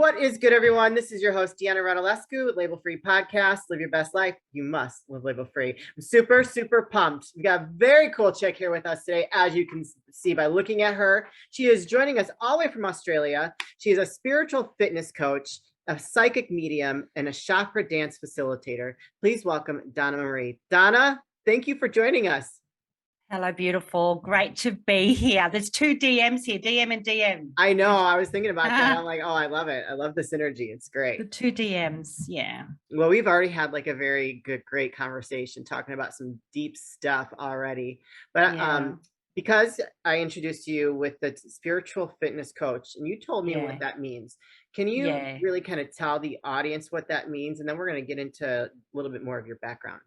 What is good, everyone? This is your host, Deanna Radulescu with Label Free Podcast. Live your best life. You must live label free. I'm super, super pumped. We got a very cool chick here with us today, as you can see by looking at her. She is joining us all the way from Australia. She is a spiritual fitness coach, a psychic medium, and a chakra dance facilitator. Please welcome Donna Maree. Donna, thank you for joining us. Hello, beautiful. Great to be here. There's two DMs here, DM and DM. I know. I was thinking about that. I'm like, oh, I love it. I love this energy. It's great. The two DMs, yeah. Well, we've already had like a very good, great conversation talking about some deep stuff already. But because I introduced you with the spiritual fitness coach and you told me what that means. Can you really kind of tell the audience what that means? And then we're going to get into a little bit more of your background.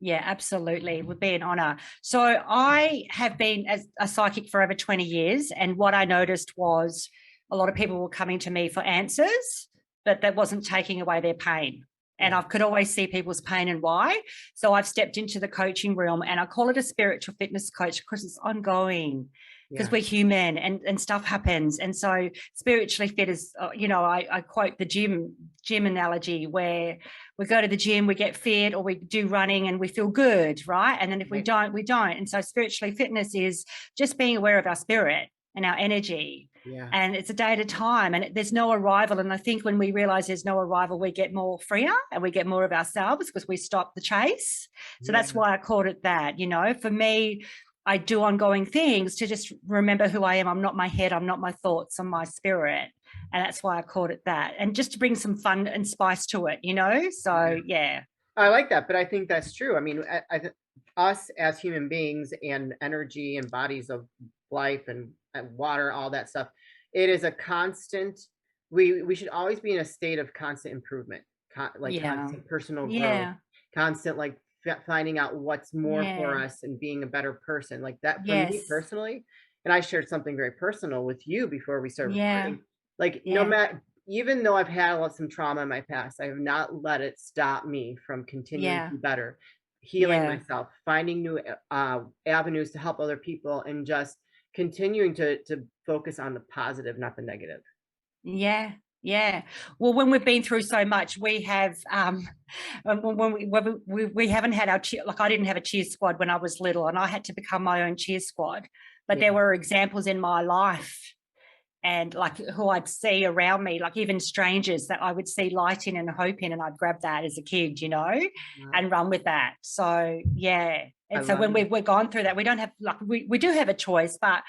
Yeah, absolutely. It would be an honor. So I have been as a psychic for over 20 years. And what I noticed was a lot of people were coming to me for answers, but that wasn't taking away their pain. And I could always see people's pain and why. So I've stepped into the coaching realm, and I call it a spiritual fitness coach because it's ongoing. Because we're human and stuff happens. And so spiritually fit is, I quote the gym analogy where we go to the gym, we get fit, or we do running and we feel good, right? And then if we don't, we don't. And so spiritually fitness is just being aware of our spirit and our energy. Yeah. And it's a day at a time, and there's no arrival. And I think when we realize there's no arrival, we get more freer and we get more of ourselves because we stop the chase. So that's why I called it that. For me, I do ongoing things to just remember who I am. I'm not my head. I'm not my thoughts. I'm my spirit. And that's why I called it that. And just to bring some fun and spice to it, So, yeah. I like that. But I think that's true. I mean, us as human beings and energy and bodies of life and water, all that stuff, it is a constant, we should always be in a state of constant improvement, constant personal growth, constant finding out what's more for us and being a better person like that for me personally. And I shared something very personal with you before we started recording. No matter, even though I've had some trauma in my past, I have not let it stop me from continuing to be better, healing myself, finding new avenues to help other people, and just continuing to focus on the positive, not the negative. Yeah. Well, when we've been through so much, we have, when we haven't had our cheer, I didn't have a cheer squad when I was little, and I had to become my own cheer squad. But there were examples in my life and who I'd see around me, even strangers that I would see light in and hope in, and I'd grab that as a kid, and run with that. So, And so when we're gone through that, we don't have we do have a choice, but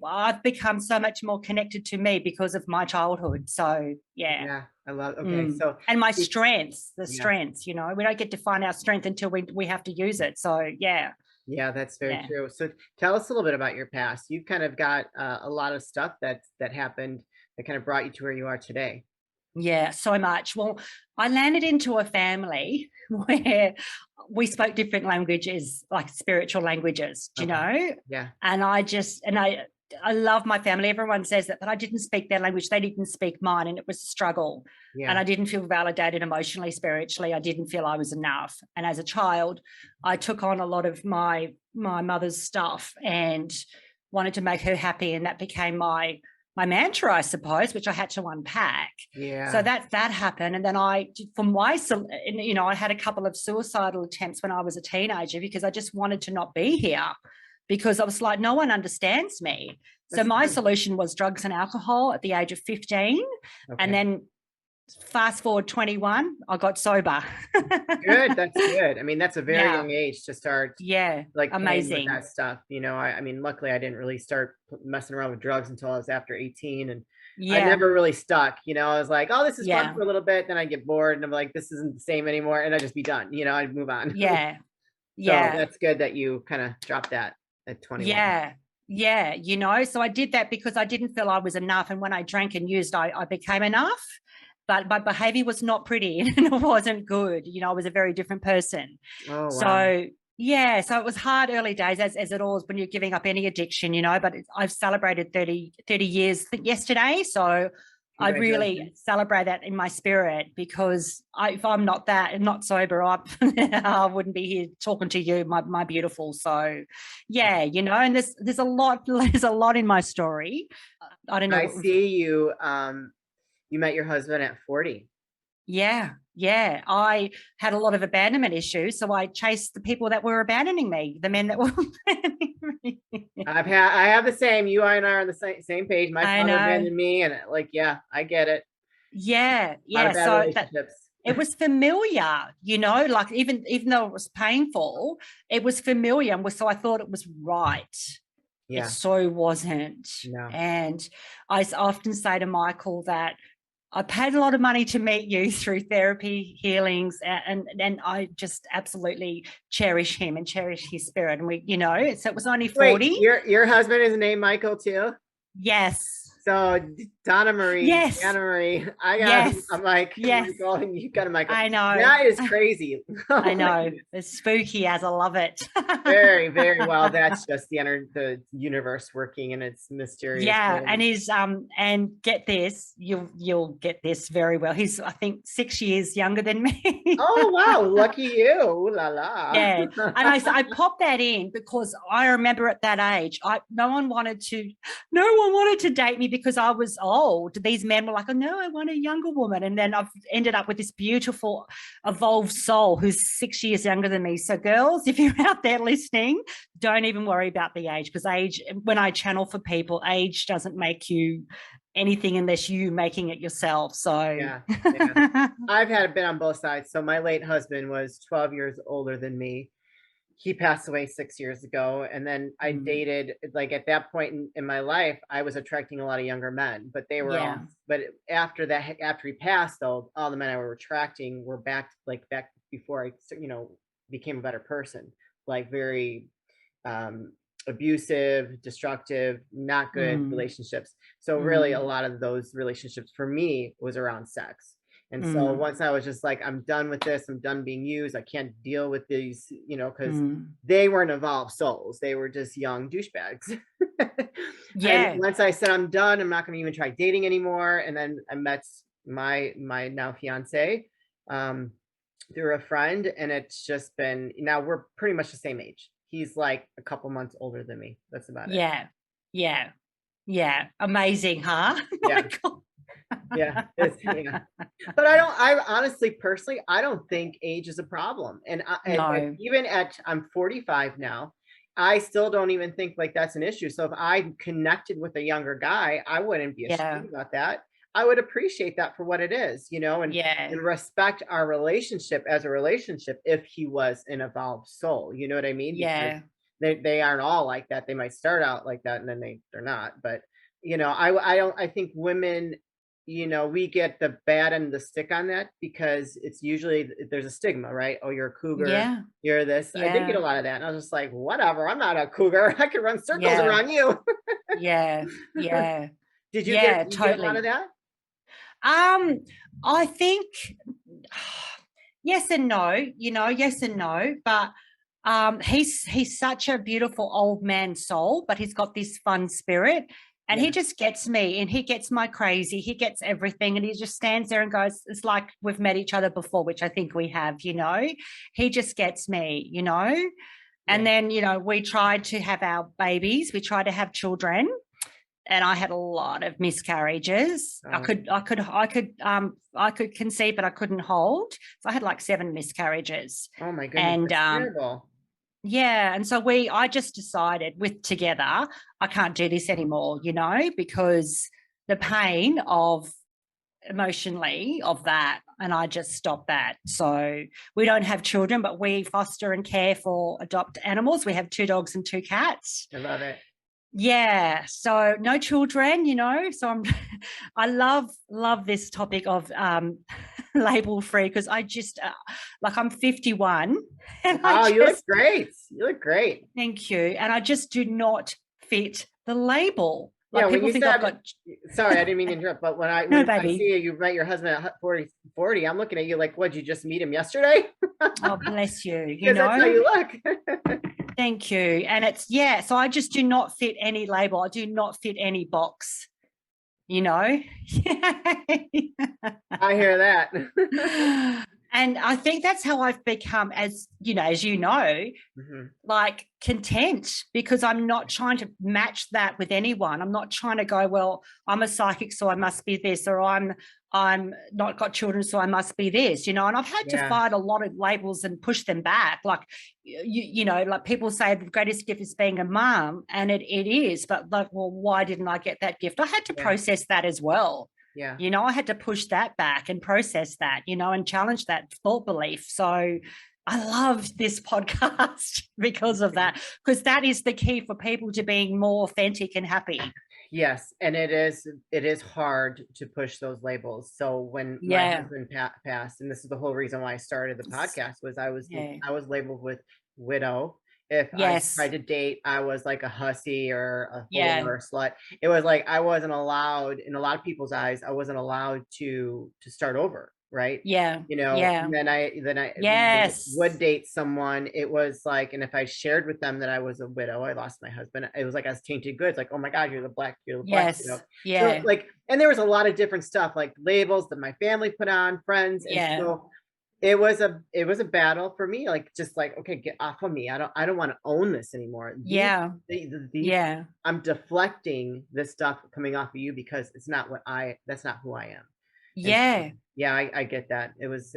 I've become so much more connected to me because of my childhood. So I love so and my strengths, strengths, we don't get to find our strength until we have to use it. So yeah, that's very true. So tell us a little bit about your past. You've kind of got a lot of stuff that happened that kind of brought you to where you are today. Yeah, so much. Well, I landed into a family where we spoke different languages, like spiritual languages, you know? Yeah. And I love my family. Everyone says that, but I didn't speak their language. They didn't speak mine, and it was a struggle. Yeah. And I didn't feel validated emotionally, spiritually. I didn't feel I was enough. And as a child, I took on a lot of my mother's stuff and wanted to make her happy. And that became my mantra, I suppose, which I had to unpack. Yeah. So that happened. And then I had a couple of suicidal attempts when I was a teenager because I just wanted to not be here, because I was like, no one understands me. So my solution was drugs and alcohol at the age of 15. Okay. And then fast forward 21, I got sober. Good. That's good. I mean, that's a very young age to start. Amazing. With that stuff. I mean, luckily I didn't really start messing around with drugs until I was after 18, and I never really stuck. I was like, oh, this is fun for a little bit. Then I get bored and I'm like, this isn't the same anymore. And I'd just be done. I'd move on. Yeah. So that's good that you kind of dropped that at 21. Yeah. So I did that because I didn't feel I was enough. And when I drank and used, I became enough. But my behavior was not pretty and it wasn't good. I was a very different person. Oh, wow. So it was hard early days, as it all is when you're giving up any addiction, but I've celebrated 30 years yesterday. So I really celebrate that in my spirit, because if I'm not that and not sober, I wouldn't be here talking to you, my beautiful. So, and there's a lot in my story. I don't know. I see you. You met your husband at 40. Yeah. Yeah. I had a lot of abandonment issues. So I chased the people that were abandoning me, the men that were abandoning me. I have the same. You and I are on the same page. My I father know. abandoned me, and like, yeah, I get it. Yeah. A lot Yeah. of bad So that relationships. it was familiar, like even though it was painful, it was familiar. And so I thought it was right. It Yeah, so wasn't. no. And I often say to Michael that I paid a lot of money to meet you through therapy, healings, and I just absolutely cherish him and cherish his spirit. And so it was only Wait, 40. your husband is named Michael too? Yes. So Donna Maree, Yes. Donna Maree, Yes. I'm like, Yes. Michael, and you got a Michael. I know. That is crazy. Oh I my know. goodness. It's spooky as I love it. Very, very well. That's just the universe working in its mysterious Yeah, ways. and and get this, you'll get this very well. He's, I think, 6 years younger than me. Oh wow, lucky you. Ooh la la. Yeah, and I popped that in because I remember at that age, no one wanted to date me because I was old. These men were like, "Oh no, I want a younger woman," and then I've ended up with this beautiful, evolved soul who's 6 years younger than me. So, girls, if you're out there listening, don't even worry about the age, because age, when I channel for people, age doesn't make you anything unless you making it yourself. So Yeah. I've been on both sides. So my late husband was 12 years older than me. He passed away 6 years ago. And then I dated, like at that point in my life, I was attracting a lot of younger men, but they were all, but after he passed, though, all the men I were attracting were back before I, became a better person, like very, abusive, destructive, not good relationships. So really a lot of those relationships for me was around sex. And so once I was just like, I'm done with this, I'm done being used, I can't deal with these, because they weren't evolved souls, they were just young douchebags. Yeah. And once I said I'm done, I'm not going to even try dating anymore. And then I met my now fiance through a friend, and it's just been, now we're pretty much the same age. He's like a couple months older than me. That's about it. Yeah. Amazing, huh? Yeah. Yeah. But I honestly, personally, I don't think age is a problem. And even I'm 45 now, I still don't even think like that's an issue. So if I connected with a younger guy, I wouldn't be ashamed about that. I would appreciate that for what it is, and respect our relationship as a relationship if he was an evolved soul. You know what I mean? Yeah. Because they aren't all like that. They might start out like that and then they're not. But I think women, we get the bad end of the stick on that because it's usually there's a stigma, right? Oh, you're a cougar. You're this. I did get a lot of that. And I was just like, whatever, I'm not a cougar. I could run circles around you. Yeah. Did you get a lot of that? I think yes and no, but he's such a beautiful old man soul, but he's got this fun spirit, and he just gets me, and he gets my crazy, he gets everything, and he just stands there and goes, it's like we've met each other before, which I think we have. He just gets me, and then we tried to have our babies, we tried to have children, and I had a lot of miscarriages. I could conceive, but I couldn't hold. So I had like 7 miscarriages. Oh my goodness, and that's terrible. Yeah, and so I just decided together, I can't do this anymore, because the pain of emotionally of that, and I just stopped that. So we don't have children, but we foster and care for adopt animals. We have 2 dogs and 2 cats. I love it. Yeah, so no children, so I love this topic of label free, because I just I'm 51 and you look great. Thank you. And I just do not fit the label. Like, when you said, sorry, I didn't mean to interrupt, but when I see you met your husband at 40, I'm looking at you like, what, you just meet him yesterday? Oh, bless you. That's how you look. Thank you. And so I just do not fit any label. I do not fit any box, I hear that. And I think that's how I've become, as you know, like content, because I'm not trying to match that with anyone. I'm not trying to go, well, I'm a psychic, so I must be this, or I'm not got children, so I must be this, and I've had to fight a lot of labels and push them back. Like, like people say the greatest gift is being a mom, and it is, but like, well, why didn't I get that gift? I had to process that as well. Yeah. I had to push that back and process that, and challenge that thought belief. So I love this podcast because of that, because that is the key for people to being more authentic and happy. Yes. And it is hard to push those labels. So when my husband passed, and this is the whole reason why I started the podcast, was I was labeled with widow. If I tried to date, I was like a hussy or a whore or a slut. It was like I wasn't allowed, in a lot of people's eyes, I wasn't allowed to start over, right? And then I would date someone. It was like, and if I shared with them that I was a widow, I lost my husband, it was like I was tainted goods. Like, oh my God, you're the black. So, like, and there was a lot of different stuff, like labels that my family put on, friends, and so it was a battle for me, like, just like, okay, get off of me. I don't want to own this anymore. I'm deflecting this stuff coming off of you because that's not who I am. I get that. It was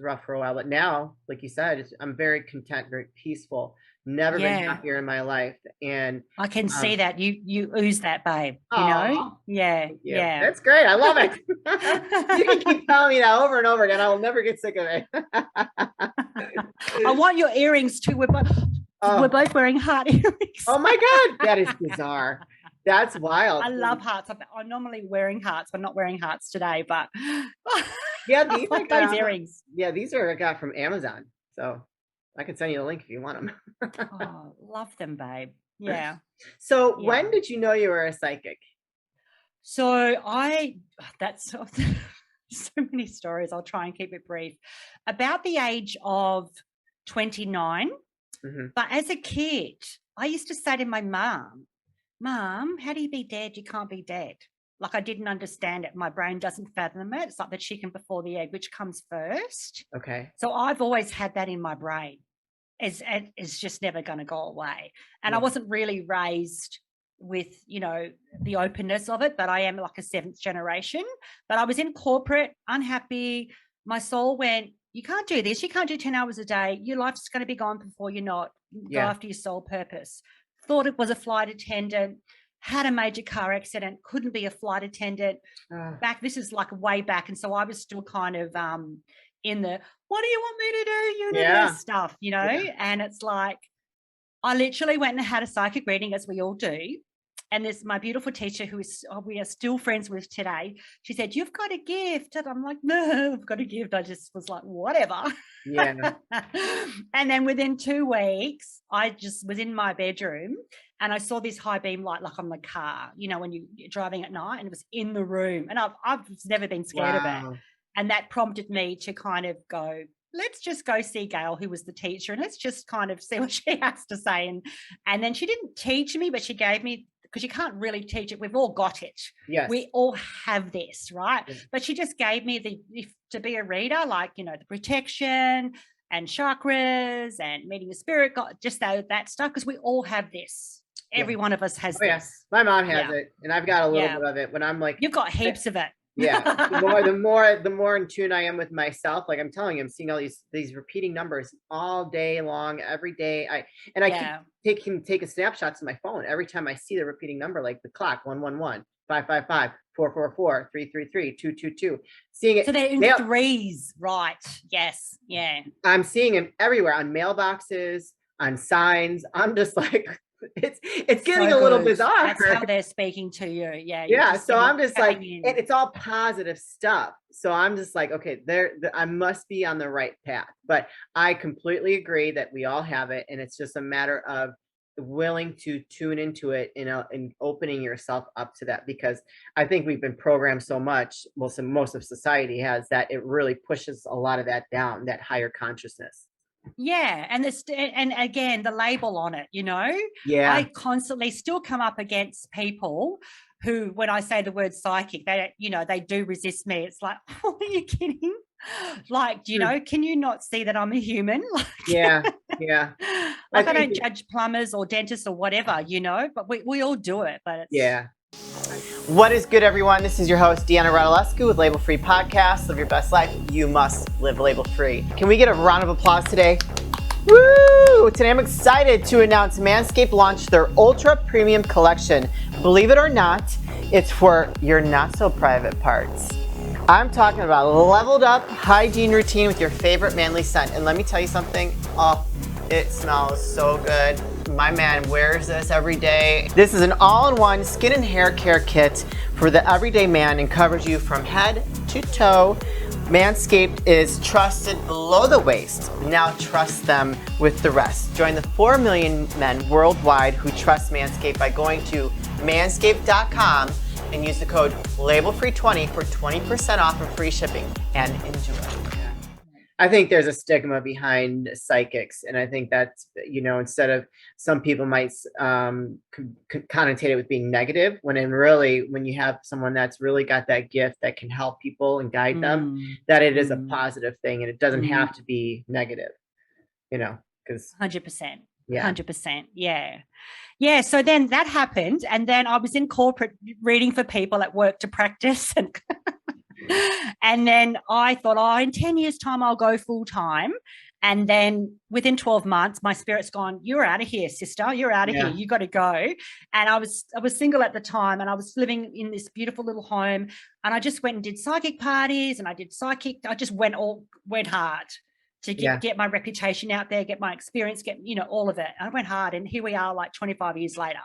rough for a while, but now, like you said, I'm very content, very peaceful. Never been happier in my life, and I can see that you ooze that, babe. Yeah. That's great. I love it. You can keep telling me that over and over again. I will never get sick of it. I want your earrings too. We're both wearing heart earrings. Oh my God, that is bizarre. That's wild. I love hearts. I'm normally wearing hearts. I'm not wearing hearts today, but these like those earrings. Yeah, these are I got from Amazon, so I can send you the link if you want them. Love them, babe. Yeah. So when did you know you were a psychic? So that's so many stories. I'll try and keep it brief. About the age of 29, but as a kid, I used to say to my mom, how do you be dead? You can't be dead. Like, I didn't understand it. My brain doesn't fathom it. It's like the chicken before the egg, which comes first. Okay. So I've always had that in my brain. It's just never going to go away. And I wasn't really raised with, the openness of it, but I am like a 7th generation. But I was in corporate, unhappy. My soul went, you can't do this. You can't do 10 hours a day. Your life's going to be gone before you're not. Go after your soul purpose. Thought it was a flight attendant, had a major car accident, couldn't be a flight attendant. This is like way back. And so I was still kind of in the, what do you want me to do? Universe stuff, and it's like, I literally went and had a psychic reading, as we all do. And there's my beautiful teacher we are still friends with today. She said, you've got a gift. And I'm like, no, I've got a gift. I just was like, whatever. Yeah. And then within 2 weeks, I just was in my bedroom and I saw this high beam light, like on the car, when you're driving at night, and it was in the room. And I've never been scared of it. And that prompted me to kind of go, let's just go see Gail, who was the teacher, and let's just kind of see what she has to say. And then she didn't teach me, but she gave me, because you can't really teach it. We've all got it. Yes. We all have this, right? Yes. But she just gave me to be a reader, like, the protection and chakras and meeting the spirit, God, just that stuff, because we all have this. Every one of us has this. Yes. My mom has it, and I've got a little bit of it. When I'm like, you've got heaps of it. The more in tune I am with myself, like I'm telling you, I'm seeing all these repeating numbers all day long, every day. I keep taking snapshots of my phone every time I see the repeating number, like the clock, 111, 555, 444, 333, 222. Seeing it. So they're in threes, right? Yes. Yeah. I'm seeing them everywhere, on mailboxes, on signs. I'm just like, it's getting a little bizarre. That's how they're speaking to you. Yeah. So I'm just like, it's all positive stuff. So I'm just like, okay, I must be on the right path. But I completely agree that we all have it, and it's just a matter of willing to tune into it, and opening yourself up to that, because I think we've been programmed so much, most of society has, that it really pushes a lot of that down, that higher consciousness. Yeah. And again, the label on it, I constantly still come up against people who, when I say the word psychic, they do resist me. It's like, oh, are you kidding? Like, you know, can you not see that I'm a human? Yeah. Yeah. Like I don't judge plumbers or dentists or whatever, you know, but we all do it. But it's, yeah. What is good, everyone? This is your host, Deanna Radulescu with Label Free Podcast. Live your best life. You must live label free. Can we get a round of applause today? Woo! Today I'm excited to announce Manscaped launched their Ultra Premium Collection. Believe it or not, it's for your not so private parts. I'm talking about a leveled up hygiene routine with your favorite manly scent. And let me tell you something, oh, it smells so good. My man wears this every day. This is an all-in-one skin and hair care kit for the everyday man and covers you from head to toe. Manscaped is trusted below the waist. Now trust them with the rest. Join the 4 million men worldwide who trust Manscaped by going to manscaped.com and use the code LABELFREE20 for 20% off and free shipping. And enjoy. I think there's a stigma behind psychics, and I think that's, you know, instead of some people might connotate it with being negative, when in really, when you have someone that's really got that gift that can help people and guide them, that it is a positive thing, and it doesn't have to be negative, you know, because 100%. Yeah. 100%. Yeah. Yeah. So then that happened. And then I was in corporate reading for people at work to practice. And then I thought, oh, in 10 years' time, I'll go full time. And then within 12 months, my spirit's gone, you're out of here, sister. You're out of here. You got to go. And I was single at the time, and I was living in this beautiful little home. And I just went and did psychic parties, and I just went hard to get my reputation out there, get my experience, get, you know, all of it. I went hard, and here we are like 25 years later.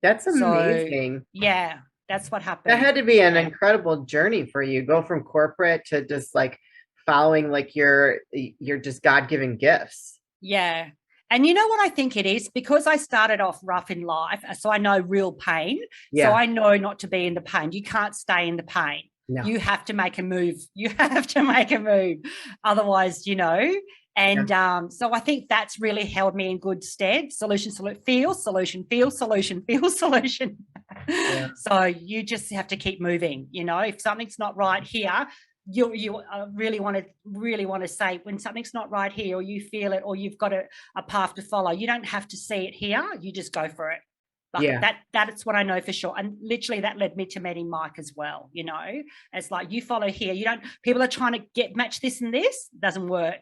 That's amazing. So, yeah, that's what happened. That had to be an incredible journey for you. Go from corporate to just like following like your just God-given gifts. Yeah. And you know what I think it is? Because I started off rough in life, so I know real pain. So I know not to be in the pain. You can't stay in the pain. No. You have to make a move. You have to make a move. Otherwise, you know, and so I think that's really held me in good stead. Solution, feel, solution, feel, solution, feel, solution. Yeah. So you just have to keep moving. You know, if something's not right here, you really want to say when something's not right here, or you feel it, or you've got a path to follow. You don't have to see it here. You just go for it. But that's what I know for sure. And literally that led me to meeting Mike as well. You know, it's like, you follow here. You don't, people are trying to match this and this. Doesn't work.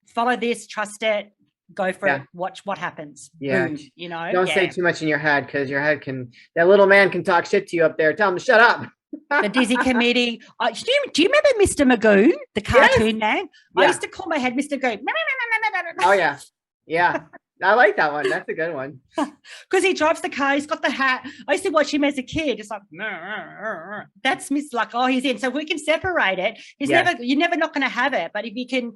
Follow this, trust it, go for it, watch what happens. Yeah. Boom, you know, don't say too much in your head, because your head that little man can talk shit to you up there. Tell him to shut up. The Dizzy Committee. Do you remember Mr. Magoo, the cartoon man? Yeah. I used to call my head Mr. Magoo. Oh, yeah. Yeah. I like that one. That's a good one. Because he drives the car. He's got the hat. I used to watch him as a kid. It's like, that's Miss, like, oh, he's in. So if we can separate it, you're never not going to have it. But if you can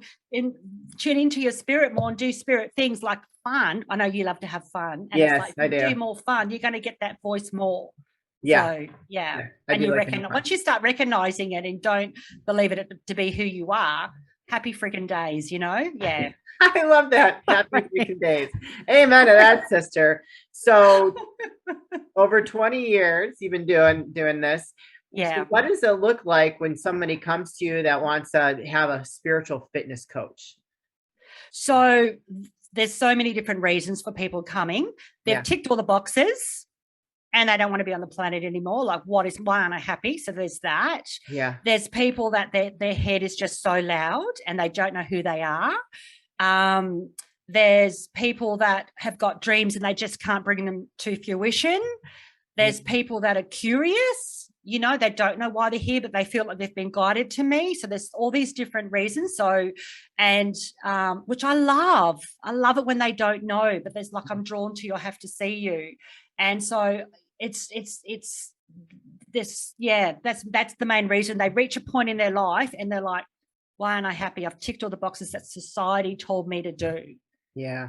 tune into your spirit more and do spirit things like fun. I know you love to have fun. And yes, it's like, if you do more fun, you're going to get that voice more. Yeah. So, and you once you start recognizing it and don't believe it to be who you are, happy freaking days, you know? Yeah. I love that. Happy freaking days. Amen to that, sister. So over 20 years you've been doing this. Yeah. So what does it look like when somebody comes to you that wants to have a spiritual fitness coach? So there's so many different reasons for people coming. They've ticked all the boxes and they don't want to be on the planet anymore. Like, why aren't I happy? So there's that. Yeah. There's people that their head is just so loud and they don't know who they are. There's people that have got dreams and they just can't bring them to fruition. There's people that are curious, you know, they don't know why they're here, but they feel like they've been guided to me. So there's all these different reasons. So, and, which I love it when they don't know, but there's like, I'm drawn to you, I have to see you. And so it's this, that's the main reason. They reach a point in their life and they're like, why aren't I happy? I've ticked all the boxes that society told me to do. Yeah.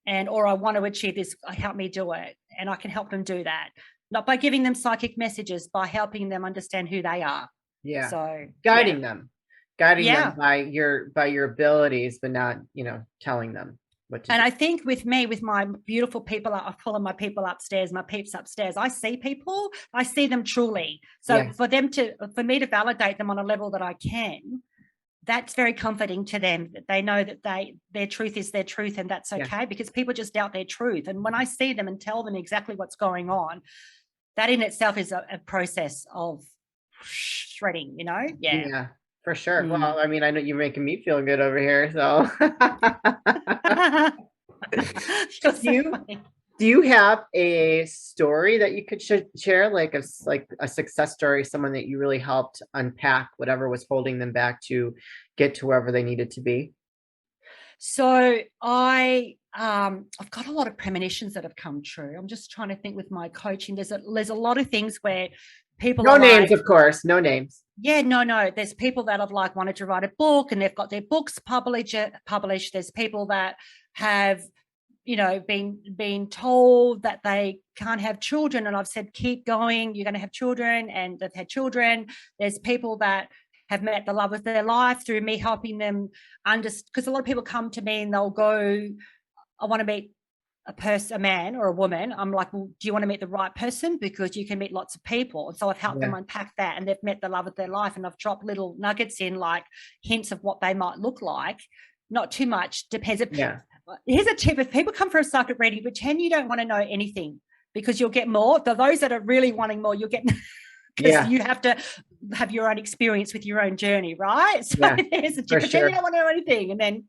Or I want to achieve this, help me do it. And I can help them do that. Not by giving them psychic messages, by helping them understand who they are. Yeah. So guiding them by your abilities, but not, you know, telling them what to do. I think with me, with my beautiful people, I call them my people upstairs, my peeps upstairs. I see people, I see them truly. So for me to validate them on a level that I can, that's very comforting to them, that they know that their truth is their truth, and that's okay, because people just doubt their truth. And when I see them and tell them exactly what's going on, that in itself is a process of shredding, you know? Yeah, for sure. Well, I mean, I know you're making me feel good over here, so. You're Do so you funny. do you have a story that you could share, like a success story, someone that you really helped unpack whatever was holding them back to get to wherever they needed to be? So I've got a lot of premonitions that have come true. I'm just trying to think with my coaching. There's a lot of things where people No are names, like, of course, no names. yeah, no. There's people that have like wanted to write a book and they've got their books published. There's people that have, you know, been told that they can't have children, and I've said, keep going, you're going to have children, and they've had children. There's people that have met the love of their life through me helping them understand, because a lot of people come to me and they'll go, I want to meet a man or a woman. I'm like, well, do you want to meet the right person? Because you can meet lots of people. And so I've helped them unpack that, and they've met the love of their life, and I've dropped little nuggets in, like hints of what they might look like. Not too much, depends. Here's a tip: if people come for a psychic reading, pretend you don't want to know anything, because you'll get more. For those that are really wanting more, you'll get, because you have to have your own experience with your own journey, right? So there's a tip: pretend you don't want to know anything. And then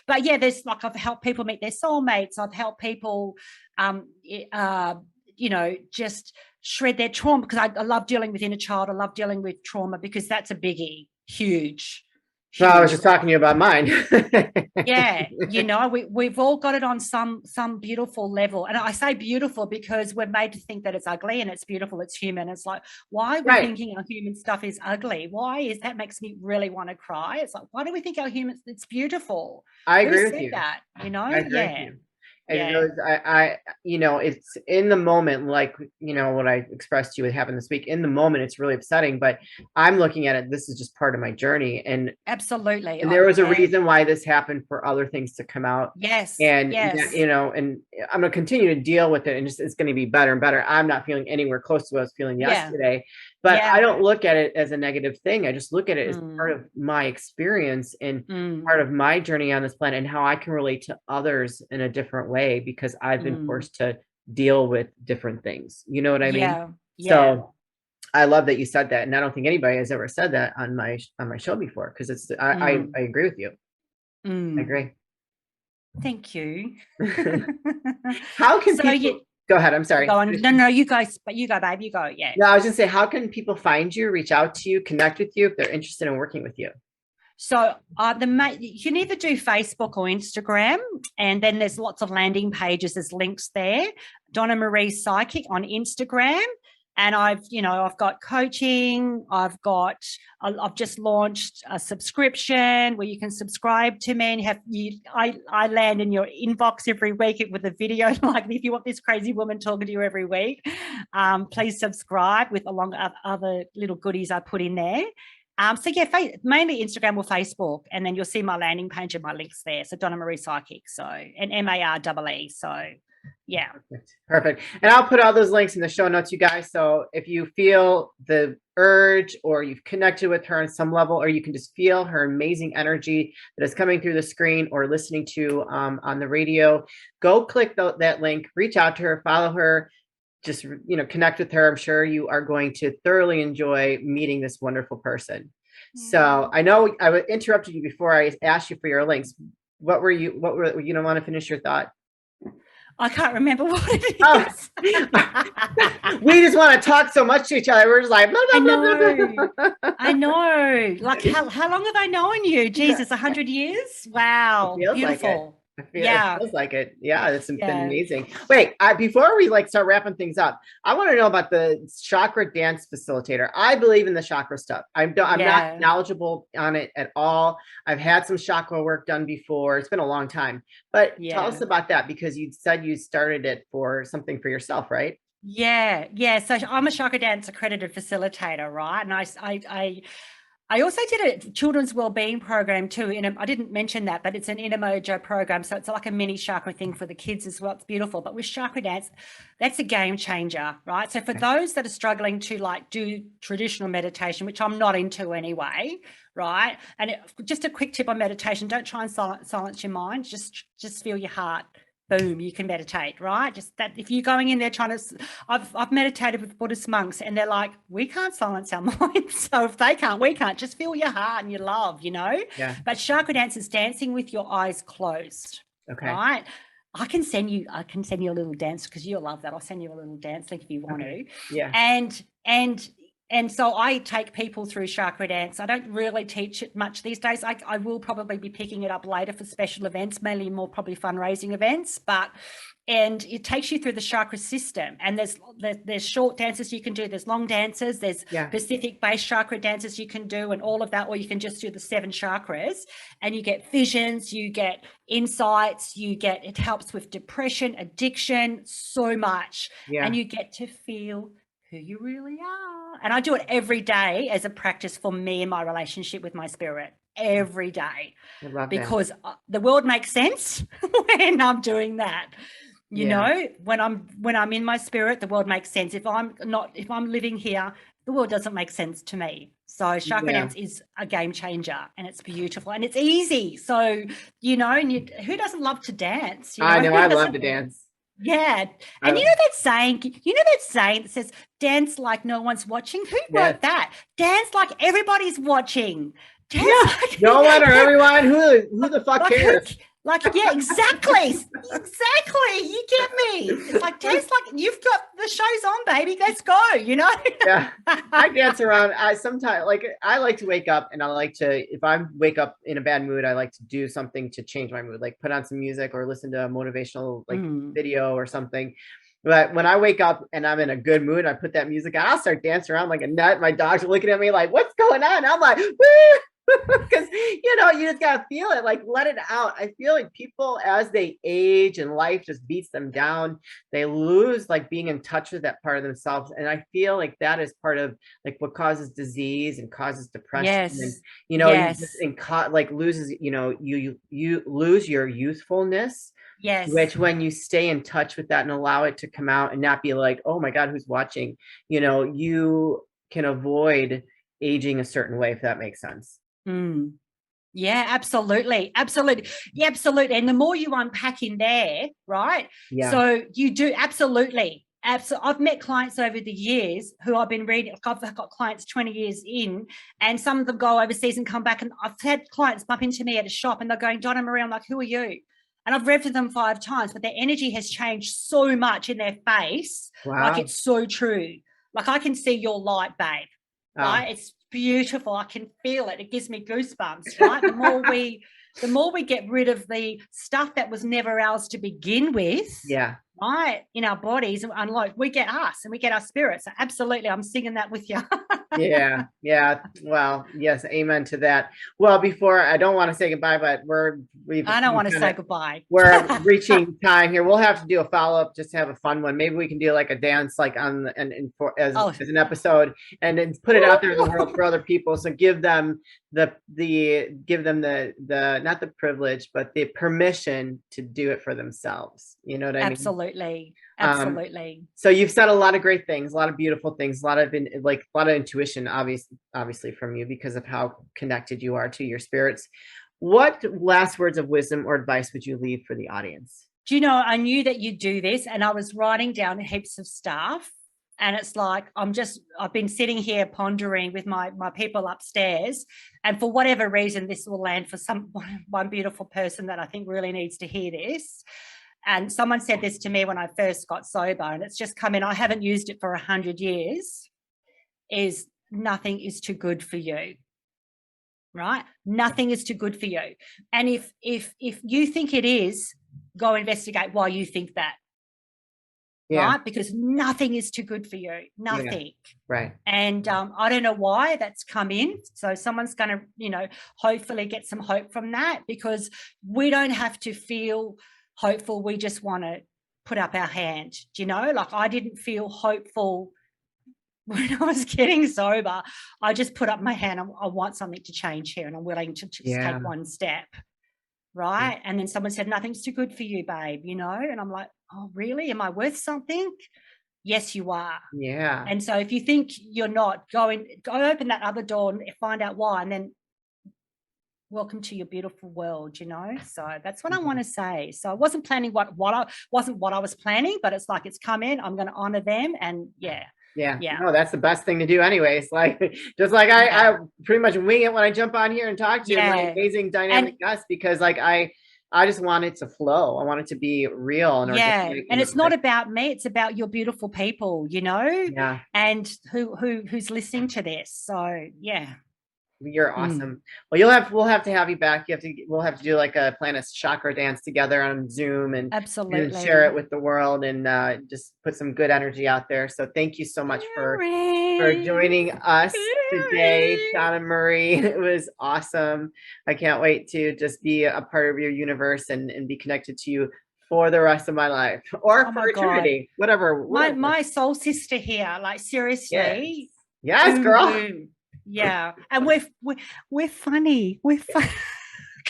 but yeah, there's like, I've helped people meet their soulmates. I've helped people you know, just shred their trauma, because I love dealing with inner child. I love dealing with trauma, because that's a biggie. Huge. No, I was just talking to you about mine. Yeah, you know, we've all got it on some beautiful level. And I say beautiful because we're made to think that it's ugly, and it's beautiful, it's human. It's like, why are we thinking our human stuff is ugly? Why is that? Makes me really want to cry. It's like, why do we think our humans, it's beautiful? I Who agree with said you. that? You know? I agree with you. And Yeah. those, you know, it's in the moment, like, you know, what I expressed to you with having this week, in the moment, it's really upsetting, but I'm looking at it, this is just part of my journey. And Absolutely. and there was a reason why this happened, for other things to come out. Yes. And Yes. you know, and I'm going to continue to deal with it, and just, it's going to be better and better. I'm not feeling anywhere close to what I was feeling yesterday, but I don't look at it as a negative thing. I just look at it as part of my experience and part of my journey on this planet, and how I can relate to others in a different way, because I've been forced to deal with different things. You know what I mean? So I love that you said that, and I don't think anybody has ever said that on my show before, because it's I agree with you. I agree. Thank you. How can people go ahead? I'm sorry. Go on. No, you guys, but you go, babe. You go. Yeah. No, I was just saying, how can people find you, reach out to you, connect with you if they're interested in working with you? So you can either do Facebook or Instagram, and then there's lots of landing pages. There's links there. Donna Maree Psychic on Instagram. And I've got coaching. I've just launched a subscription where you can subscribe to me, and I land in your inbox every week with a video. Like, if you want this crazy woman talking to you every week, please subscribe, with along other little goodies I put in there. So yeah, mainly Instagram or Facebook, and then you'll see my landing page and my links there. So Donna Maree Psychic, so, and MAREE. So yeah. Perfect. And I'll put all those links in the show notes, you guys. So if you feel the urge, or you've connected with her on some level, or you can just feel her amazing energy that is coming through the screen or listening to on the radio, go click that link, reach out to her, follow her, just, you know, connect with her. I'm sure you are going to thoroughly enjoy meeting this wonderful person. So I know I interrupted you before I asked you for your links. What were you don't want to finish your thought? I can't remember what it is. Oh. We just want to talk so much to each other. We're just like, blah, blah, I know. Like, how long have I known you? Jesus, 100 years? Wow. Beautiful. It feels like it. Yeah, it's been amazing. Wait, before we start wrapping things up, I want to know about the Chakra Dance facilitator. I believe in the chakra stuff. I'm not knowledgeable on it at all. I've had some chakra work done before. It's been a long time, but tell us about that, because you said you started it for something for yourself, right? Yeah. So I'm a Chakra Dance accredited facilitator, right? And I also did a children's wellbeing program too. I didn't mention that, but it's an inner mojo program. So it's like a mini chakra thing for the kids as well. It's beautiful. But with Chakra Dance, that's a game changer, right? So for those that are struggling to do traditional meditation, which I'm not into anyway, right? And just a quick tip on meditation: don't try and silence your mind. Just feel your heart. Boom, you can meditate, right? Just that if you're going in there trying to, I've meditated with Buddhist monks and they're like, we can't silence our minds. So if they can't, we can't. Just feel your heart and your love, you know? Yeah. But chakra dance is dancing with your eyes closed, Okay. right? I can send you a little dance because you'll love that. I'll send you a little dance link if you want to. Yeah. And so I take people through chakra dance. I don't really teach it much these days. I will probably be picking it up later for special events, mainly more probably fundraising events, and it takes you through the chakra system. And there's short dances you can do. There's long dances. There's Pacific base chakra dances you can do and all of that, or you can just do the 7 chakras and you get visions, you get insights, it helps with depression, addiction, so much. And you get to feel who you really are. And I do it every day as a practice for me and my relationship with my spirit every day. I love because the world makes sense when I'm doing that. You know, when I'm in my spirit, the world makes sense. If I'm living here, the world doesn't make sense to me. So chakra dance is a game changer and it's beautiful and it's easy. So, you know, and who doesn't love to dance? You know? I know, I love to dance. Yeah. And you know that saying that says dance like no one's watching? Who wrote that? Dance like everybody's watching. Dance like no one or everyone. Who the fuck cares? Exactly. Exactly. You get me. It's like dance like you've got the show's on, baby. Let's go, you know? Yeah. I dance around. I sometimes I like to wake up and I like to, if I wake up in a bad mood, I like to do something to change my mood, like put on some music or listen to a motivational video or something. But when I wake up and I'm in a good mood, I put that music on, I'll start dancing around like a nut. My dogs are looking at me like, what's going on? I'm like, woo! Because you know, you just gotta feel it, like let it out. I feel like people as they age and life just beats them down, they lose like being in touch with that part of themselves. And I feel like that is part of like what causes disease and causes depression. And you know, you just like loses, you know, you lose your youthfulness. Which when you stay in touch with that and allow it to come out and not be like, oh my God, who's watching? You know, you can avoid aging a certain way, if that makes sense. Yeah, absolutely. Absolutely. Yeah, absolutely. And the more you unpack in there, right? Yeah. So you do absolutely. I've met clients over the years who I've been reading. I've got clients 20 years in, and some of them go overseas and come back. And I've had clients bump into me at a shop and they're going, Donna Maree, I'm like, who are you? And I've read to them 5 times, but their energy has changed so much in their face. Wow. Like it's so true. Like I can see your light, babe. Right? It's beautiful. I can feel it. It gives me goosebumps, right? The more we get rid of the stuff that was never ours to begin with, right, in our bodies, and like we get us and we get our spirits. So absolutely, I'm singing that with you. Yeah. Well, yes, amen to that. Well, before I don't want to say goodbye, but I don't want to say goodbye. We're reaching time here. We'll have to do a follow-up, just to have a fun one. Maybe we can do like a dance, like as an episode, and then put it out there in the world for other people. So give them the not the privilege, but the permission to do it for themselves. You know what I mean? Absolutely. So you've said a lot of great things, a lot of beautiful things, a lot of intuition, obviously from you because of how connected you are to your spirits. What last words of wisdom or advice would you leave for the audience? Do you know, I knew that you'd do this and I was writing down heaps of stuff. And it's like, I've been sitting here pondering with my people upstairs. And for whatever reason, this will land for one beautiful person that I think really needs to hear this. And someone said this to me when I first got sober, and it's just come in. I haven't used it for 100 years. Is nothing is too good for you, right? Nothing is too good for you. And if you think it is, go investigate why you think that. Right? Because nothing is too good for you. Nothing. Right. And I don't know why that's come in. So someone's going to, you know, hopefully get some hope from that, because we don't have to feel hopeful. We just want to put up our hand. Do you know? Like I didn't feel hopeful when I was getting sober. I just put up my hand. I want something to change here and I'm willing to just take one step. Right. And then someone said, nothing's too good for you, babe, you know? And I'm like, oh, really? Am I worth something? Yes, you are. Yeah. And so if you think you're not, go open that other door and find out why. And then welcome to your beautiful world, you know? So that's what I want to say. So I wasn't planning what I wasn't what I was planning, but it's like it's come in. I'm going to honor them. And yeah. Yeah, Yeah. no, that's the best thing to do anyways. Like, just like I pretty much wing it when I jump on here and talk to you, my Yeah. amazing dynamic guests, because like I just want it to flow. I want it to be real and yeah. organic. And it's not about me, it's about your beautiful people, you know, Yeah, and who's listening to this. So yeah. you're awesome. Well, we'll have to have you back. We'll have to do like plan a chakra dance together on Zoom and Absolutely. share it with the world and just put some good energy out there. So thank you so much for joining us today, Donna Maree. It was awesome. I can't wait to just be a part of your universe and be connected to you for the rest of my life or for eternity, whatever. My soul sister here, like seriously. Yes, girl. Boom. Yeah. And we're funny. We're funny.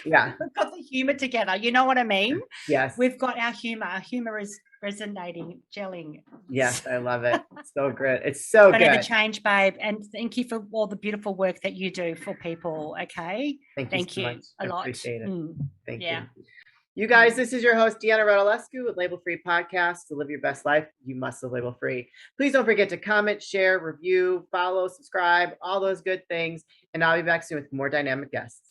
Yeah. We've got the humor together. You know what I mean? Yes. We've got our humor. Our humor is resonating, gelling. Yes, I love it. It's so good. It's so good. Never change, babe. And thank you for all the beautiful work that you do for people. Okay. Thank you so much. A lot. Appreciate it. Thank you. Yeah. You guys, this is your host, Deanna Radulescu with Label Free Podcast. To live your best life, you must live label free. Please don't forget to comment, share, review, follow, subscribe, all those good things. And I'll be back soon with more dynamic guests.